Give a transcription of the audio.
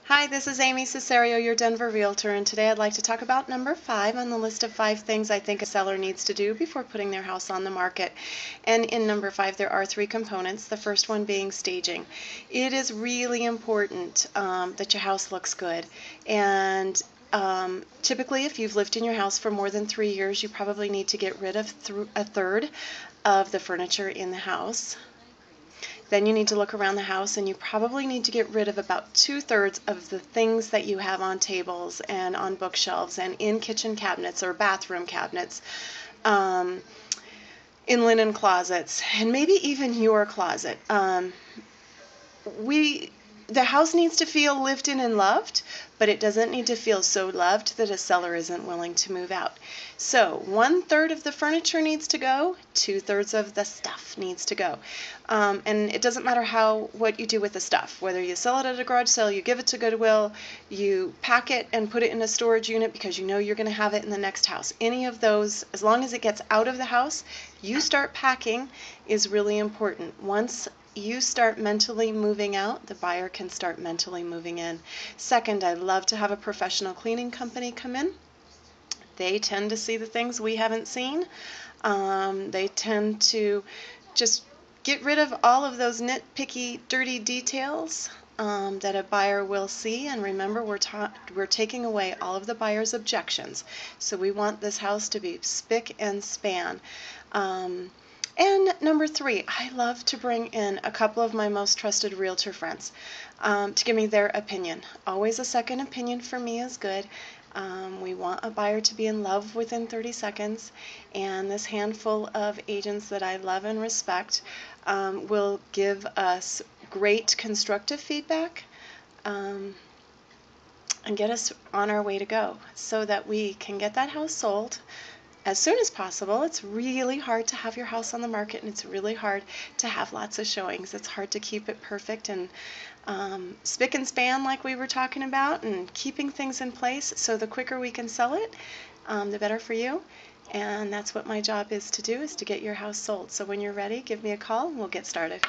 Hi, this is Amy Cesario, your Denver Realtor, and today I'd like to talk about number 5 on the list of 5 things I think a seller needs to do before putting their house on the market. And in number 5, there are 3 components, the first one being staging. It is really important that your house looks good. And typically, if you've lived in your house for more than 3 years, you probably need to get rid of a third of the furniture in the house. Then you need to look around the house, and you probably need to get rid of about 2/3 of the things that you have on tables and on bookshelves and in kitchen cabinets or bathroom cabinets, in linen closets, and maybe even your closet. The house needs to feel lived in and loved, but it doesn't need to feel so loved that a seller isn't willing to move out. So 1/3 of the furniture needs to go, 2/3 of the stuff needs to go. And it doesn't matter what you do with the stuff, whether you sell it at a garage sale, you give it to Goodwill, you pack it and put it in a storage unit because you know you're going to have it in the next house. Any of those, as long as it gets out of the house, you start packing is really important. Once you start mentally moving out, the buyer can start mentally moving in. Second, I love to have a professional cleaning company come in. They tend to see the things we haven't seen. They tend to just get rid of all of those nitpicky, dirty details that a buyer will see. And remember, we're taking away all of the buyer's objections. So we want this house to be spick and span. And number 3, I love to bring in a couple of my most trusted realtor friends to give me their opinion. Always a second opinion for me is good. We want a buyer to be in love within 30 seconds, and this handful of agents that I love and respect will give us great constructive feedback and get us on our way to go so that we can get that house sold as soon as possible. It's really hard to have your house on the market, and it's really hard to have lots of showings. It's hard to keep it perfect and spick and span like we were talking about, and keeping things in place. So the quicker we can sell it, the better for you. And that's what my job is to do, is to get your house sold. So when you're ready, give me a call and we'll get started.